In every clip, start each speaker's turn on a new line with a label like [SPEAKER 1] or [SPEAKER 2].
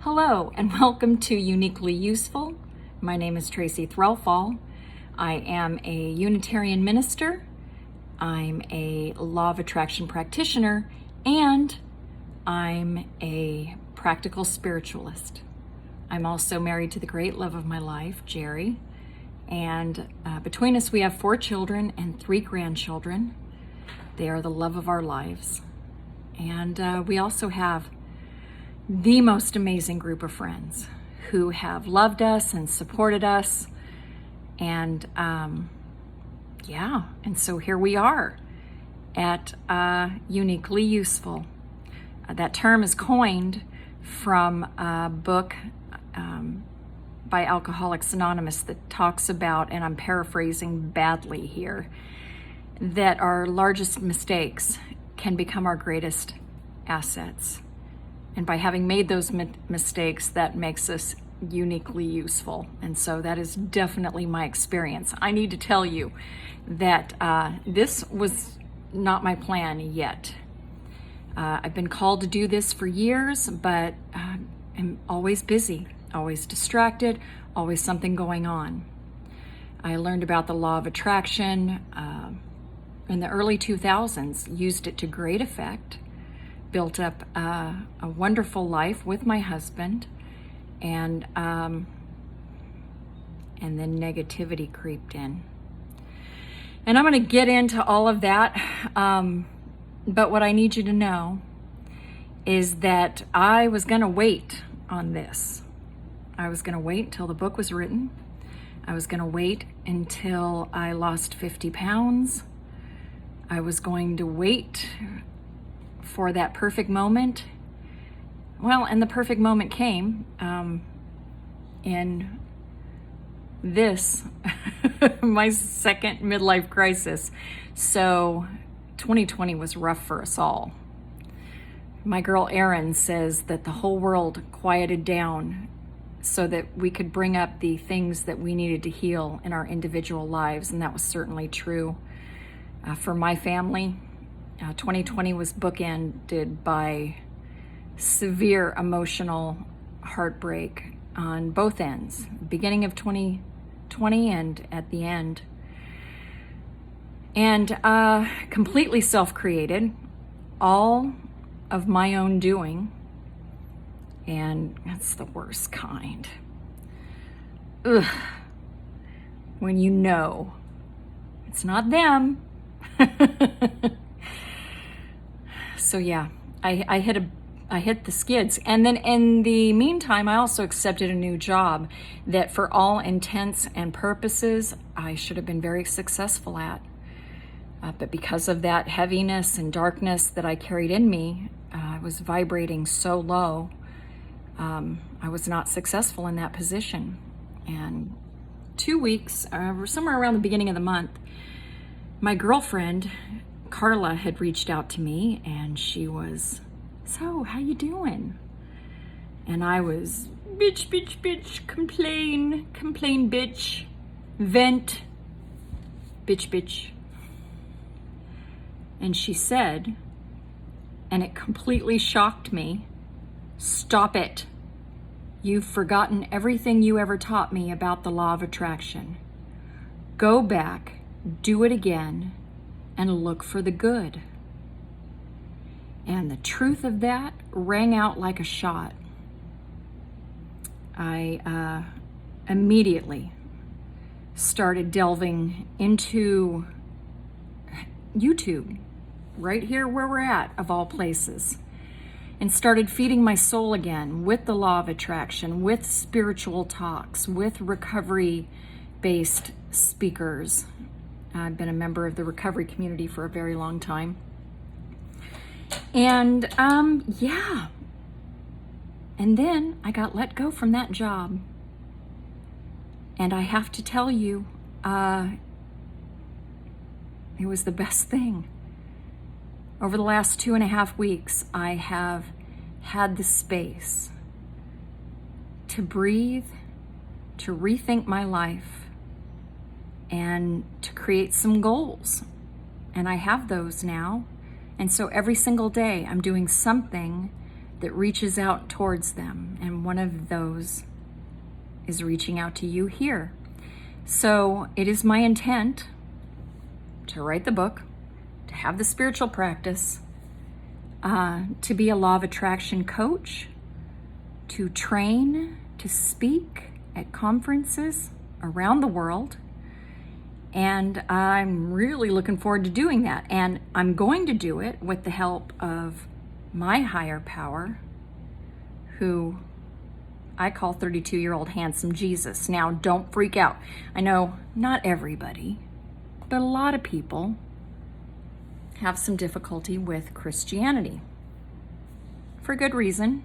[SPEAKER 1] Hello and welcome to Uniquely Useful. My name is Tracy Threlfall. I am a Unitarian minister, I'm a law of attraction practitioner, and I'm a practical spiritualist. I'm also married to the great love of my life, Jerry, and between us we have 4 children and 3 grandchildren. They are the love of our lives. And we also have the most amazing group of friends who have loved us and supported us. And so here we are at Uniquely Useful. That term is coined from a book by Alcoholics Anonymous that talks about, and I'm paraphrasing badly here, that our largest mistakes can become our greatest assets. And by having made those mistakes, that makes us uniquely useful. And so that is definitely my experience. I need to tell you that this was not my plan yet. I've been called to do this for years, but I'm always busy, always distracted, always something going on. I learned about the law of attraction in the early 2000s, used it to great effect, built up a wonderful life with my husband, and then negativity creeped in. And I'm going to get into all of that, but what I need you to know is that I was going to wait on this. I was going to wait until the book was written. I was going to wait until I lost 50 pounds. I was going to wait for that perfect moment. Well, and the perfect moment came in this, my second midlife crisis. So 2020 was rough for us all. My girl Erin says that the whole world quieted down so that we could bring up the things that we needed to heal in our individual lives, and that was certainly true for my family. 2020 was bookended by severe emotional heartbreak on both ends, beginning of 2020 and at the end. And completely self-created, all of my own doing, and that's the worst kind. Ugh. When you know it's not them. So yeah, I hit the skids. And then in the meantime, I also accepted a new job that for all intents and purposes, I should have been very successful at. But because of that heaviness and darkness that I carried in me, I was vibrating so low, I was not successful in that position. And 2 weeks, somewhere around the beginning of the month, my girlfriend, Carla, had reached out to me, and she was, "So, how you doing?" And I was, bitch, complain, bitch, vent, bitch. And she said, and it completely shocked me, "Stop it. You've forgotten everything you ever taught me about the law of attraction. Go back, do it again, and look for the good." And the truth of that rang out like a shot. I immediately started delving into YouTube, right here where we're at, of all places, and started feeding my soul again with the law of attraction, with spiritual talks, with recovery-based speakers. I've been a member of the recovery community for a very long time. And and then I got let go from that job. And I have to tell you, it was the best thing. Over the last 2.5 weeks, I have had the space to breathe, to rethink my life, and to create some goals. And I have those now. And so every single day I'm doing something that reaches out towards them. And one of those is reaching out to you here. So it is my intent to write the book, to have the spiritual practice, to be a law of attraction coach, to train, to speak at conferences around the world. And I'm really looking forward to doing that. And I'm going to do it with the help of my higher power, who I call 32-year-old handsome Jesus. Now, don't freak out. I know not everybody, but a lot of people have some difficulty with Christianity. For good reason.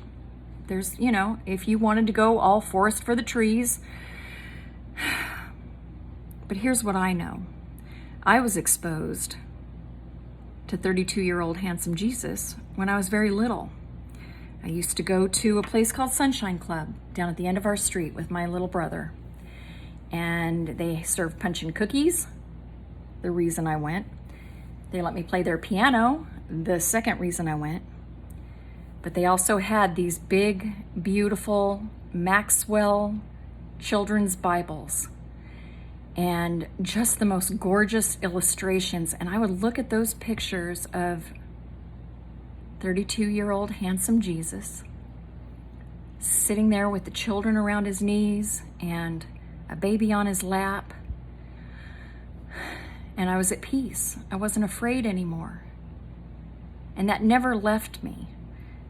[SPEAKER 1] There's, if you wanted to go all forest for the trees. But here's what I know. I was exposed to 32-year-old handsome Jesus when I was very little. I used to go to a place called Sunshine Club down at the end of our street with my little brother. And they served punch and cookies, the reason I went. They let me play their piano, the second reason I went. But they also had these big, beautiful Maxwell children's Bibles and just the most gorgeous illustrations. And I would look at those pictures of 32-year-old handsome Jesus sitting there with the children around his knees and a baby on his lap. And I was at peace. I wasn't afraid anymore. And that never left me.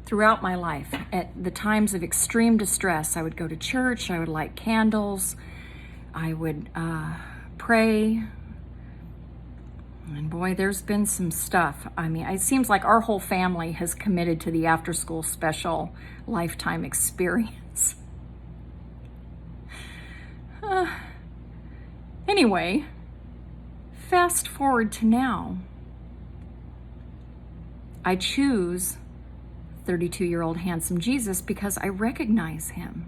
[SPEAKER 1] Throughout my life, at the times of extreme distress, I would go to church, I would light candles, I would pray. And boy, there's been some stuff. I mean, it seems like our whole family has committed to the after-school special lifetime experience. Anyway, fast forward to now. I choose 32-year-old handsome Jesus because I recognize him.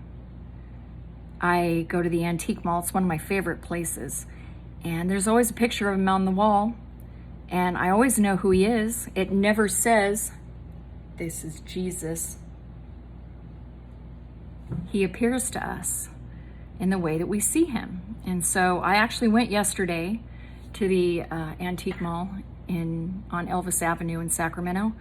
[SPEAKER 1] I go to the antique mall. It's one of my favorite places. And there's always a picture of him on the wall. And I always know who he is. It never says, "This is Jesus." He appears to us in the way that we see him. And so I actually went yesterday to the antique mall on Elvis Avenue in Sacramento.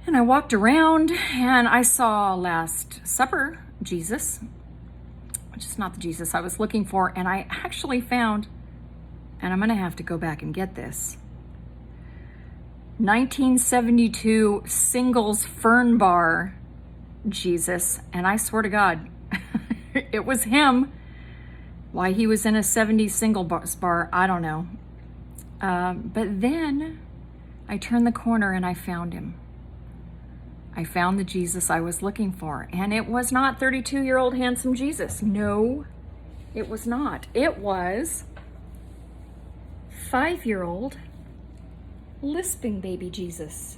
[SPEAKER 1] And I walked around and I saw Last Supper Jesus, which is not the Jesus I was looking for. And I actually found, and I'm going to have to go back and get this, 1972 Singles Fern Bar Jesus. And I swear to God, it was him. Why he was in a 70s single bar, I don't know. But then I turned the corner and I found him. I found the Jesus I was looking for. And it was not 32-year-old handsome Jesus. No, it was not. It was 5-year-old lisping baby Jesus.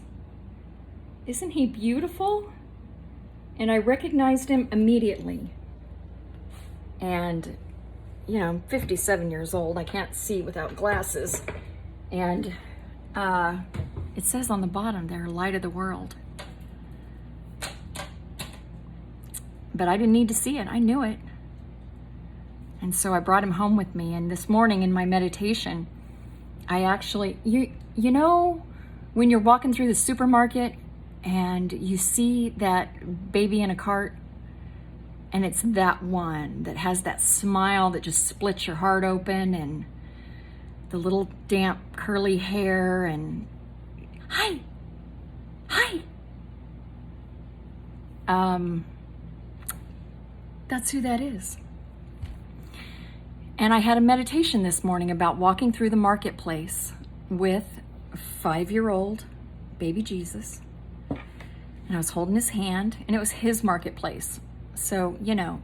[SPEAKER 1] Isn't he beautiful? And I recognized him immediately. And, I'm 57 years old. I can't see without glasses. And it says on the bottom there, light of the world. But I didn't need to see it. I knew it. And so I brought him home with me. And this morning in my meditation, I actually, you know, when you're walking through the supermarket and you see that baby in a cart, and it's that one that has that smile that just splits your heart open, and the little damp curly hair, and hi. That's who that is. And I had a meditation this morning about walking through the marketplace with a 5-year-old baby Jesus. And I was holding his hand, and it was his marketplace. So,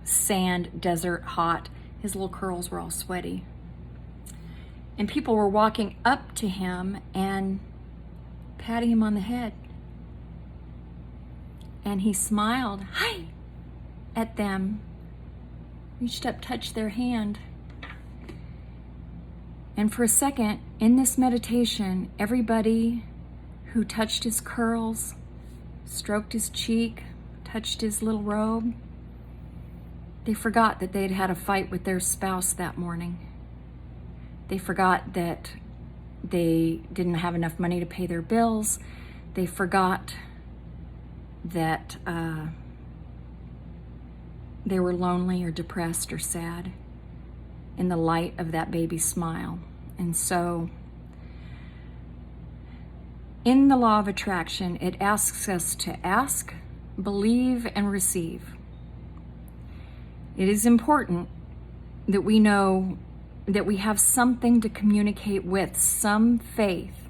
[SPEAKER 1] sand, desert, hot. His little curls were all sweaty. And people were walking up to him and patting him on the head. And he smiled, hi, at them, reached up, touched their hand. And for a second, in this meditation, everybody who touched his curls, stroked his cheek, touched his little robe. They forgot that they'd had a fight with their spouse that morning. They forgot that they didn't have enough money to pay their bills. They forgot that they were lonely or depressed or sad in the light of that baby's smile. And so, in the law of attraction, it asks us to ask, believe, and receive. It is important that we know that we have something to communicate with, some faith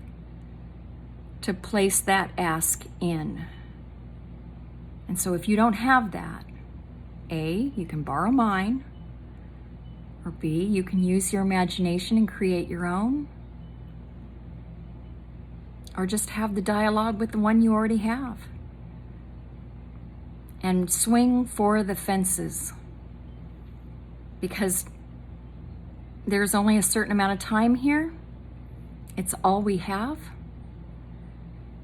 [SPEAKER 1] to place that ask in. And so if you don't have that, A, you can borrow mine, or B, you can use your imagination and create your own, or just have the dialogue with the one you already have. And swing for the fences, because there's only a certain amount of time here. It's all we have.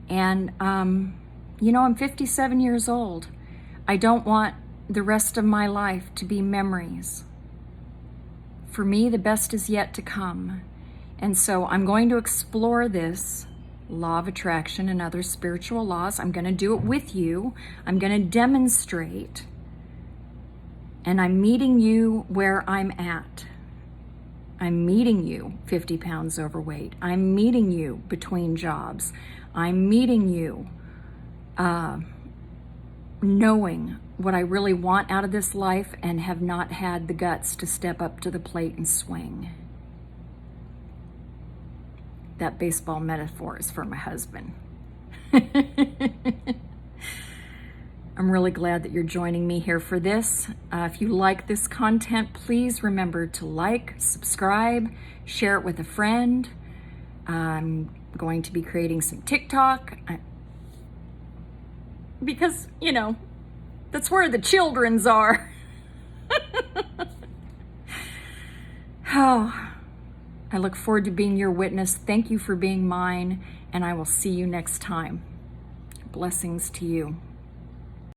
[SPEAKER 1] And, I'm 57 years old. I don't want the rest of my life to be memories. For me, the best is yet to come. And so I'm going to explore this law of attraction and other spiritual laws. I'm going to do it with you. I'm going to demonstrate. And I'm meeting you where I'm at. I'm meeting you 50 pounds overweight. I'm meeting you between jobs. I'm meeting you knowing what I really want out of this life and have not had the guts to step up to the plate and swing. That baseball metaphor is for my husband. I'm really glad that you're joining me here for this. If you like this content, please remember to like, subscribe, share it with a friend. I'm going to be creating some TikTok because, that's where the children's are. Oh, I look forward to being your witness. Thank you for being mine, and I will see you next time. Blessings to you.